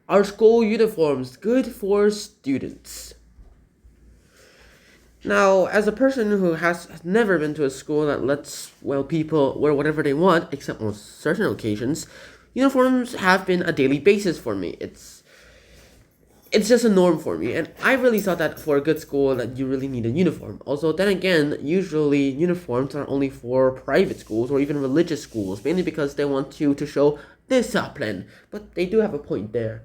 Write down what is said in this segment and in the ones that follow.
Are school uniforms good for students? Now, as a person who has never been to a school that lets, people wear whatever they want, except on certain occasions, uniforms have been a daily basis for me. It's just a norm for me, and I really thought that for a good school that you really need a uniform. Also, then again, usually uniforms are only for private schools or even religious schools, mainly because they want you to show discipline. But they do have a point there.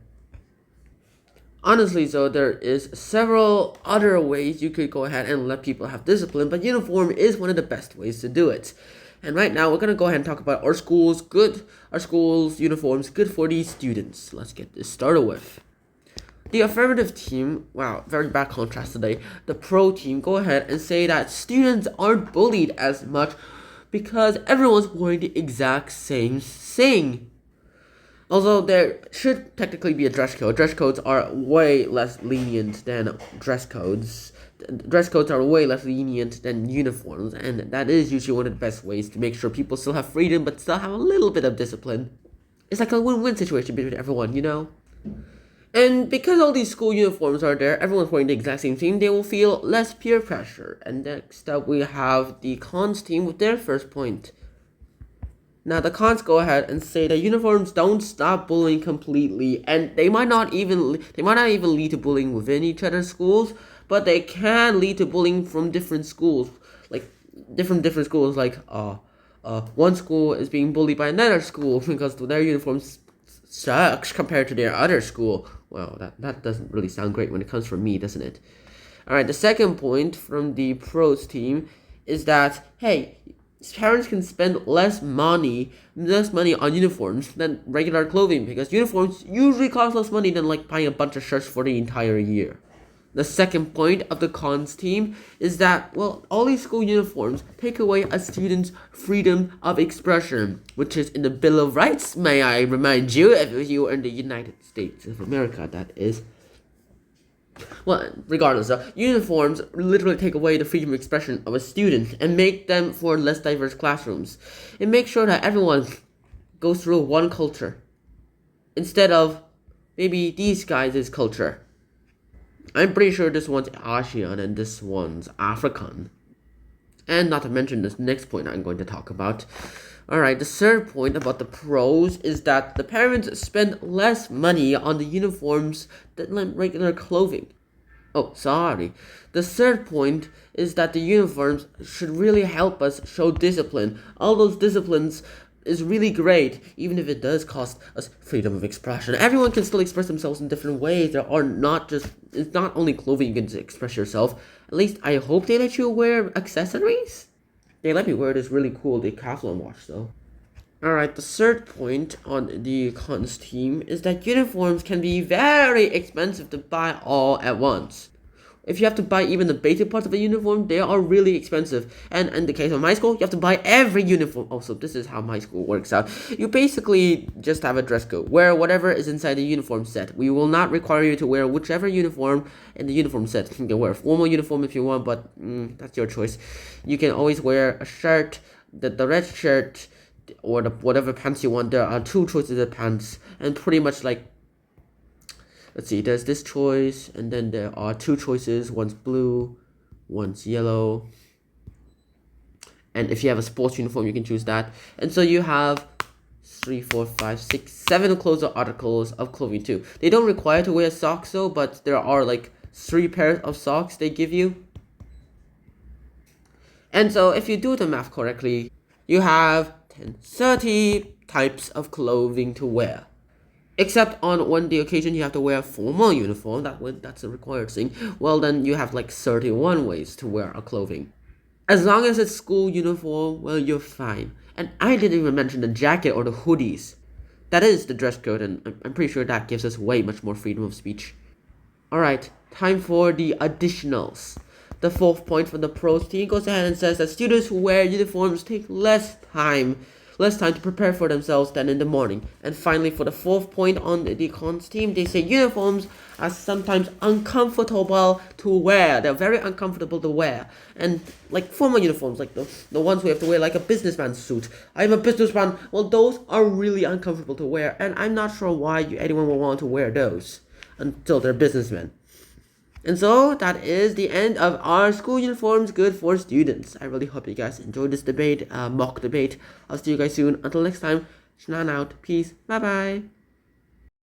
Honestly, though, there is several other ways you could go ahead and let people have discipline, but uniform is one of the best ways to do it. And right now, we're gonna go ahead and talk about our schools uniforms good for these students. Let's get this started with. The affirmative team, wow, very bad contrast today. The pro team go ahead and say that students aren't bullied as much because everyone's wearing the exact same thing. Although there should technically be a dress code. Dress codes are way less lenient than dress codes. Dress codes are way less lenient than uniforms, and that is usually one of the best ways to make sure people still have freedom but still have a little bit of discipline. It's like a win-win situation between everyone, you know? And because all these school uniforms are there, everyone's wearing the exact same thing, they will feel less peer pressure. And next up, we have the cons team with their first point. Now, the cons go ahead and say that uniforms don't stop bullying completely, and they might not even lead to bullying within each other's schools, but they can lead to bullying from different schools, like different schools. Like one school is being bullied by another school because their uniforms sucks compared to their other school. Well, that doesn't really sound great when it comes from me, doesn't it? Alright, the second point from the pros team is that, hey, parents can spend less money on uniforms than regular clothing because uniforms usually cost less money than like buying a bunch of shirts for the entire year. The second point of the cons team is that, all these school uniforms take away a student's freedom of expression, which is in the Bill of Rights, may I remind you, if you are in the United States of America, that is. Well, regardless, uniforms literally take away the freedom of expression of a student and make them for less diverse classrooms. It makes sure that everyone goes through one culture instead of maybe these guys' culture. I'm pretty sure this one's Asian and this one's African. And not to mention this next point I'm going to talk about. Alright, the third point about the pros is that the parents spend less money on the uniforms than regular clothing. Oh, sorry. The third point is that the uniforms should really help us show discipline. All those disciplines is really great, even if it does cost us freedom of expression. Everyone can still express themselves in different ways. It's not only clothing you can express yourself. At least I hope they let you wear accessories. They let me wear this really cool Decathlon watch though. Alright, the third point on the cons team is that uniforms can be very expensive to buy all at once. If you have to buy even the basic parts of a uniform, they are really expensive. And in the case of my school, you have to buy every uniform. Also, this is how my school works out. You basically just have a dress code. Wear whatever is inside the uniform set. We will not require you to wear whichever uniform in the uniform set. You can wear a formal uniform if you want, but that's your choice. You can always wear a shirt, the red shirt, or whatever pants you want. There are two choices of pants, and pretty much like, let's see, there's this choice, and then there are two choices. One's blue, one's yellow. And if you have a sports uniform, you can choose that. And so you have 3, 4, 5, 6, 7 closer articles of clothing too. They don't require to wear socks though, but there are like 3 pairs of socks they give you. And so if you do the math correctly, you have 30 types of clothing to wear. Except on one the occasion you have to wear a formal uniform, that's a required thing. Well, then you have like 31 ways to wear a clothing. As long as it's school uniform, well, you're fine. And I didn't even mention the jacket or the hoodies. That is the dress code, and I'm pretty sure that gives us way much more freedom of speech. Alright, time for the additionals. The fourth point from the pros team goes ahead and says that students who wear uniforms take less time less time to prepare for themselves than in the morning. And finally, for the fourth point on the cons team, they say uniforms are sometimes uncomfortable to wear. They're very uncomfortable to wear. And like formal uniforms, like the ones we have to wear like a businessman suit. I'm a businessman. Well, those are really uncomfortable to wear, and I'm not sure why anyone would want to wear those until they're businessmen. And so that is the end of our school uniforms good for students. I really hope you guys enjoyed this debate, mock debate. I'll see you guys soon. Until next time, Shnan out. Peace. Bye bye.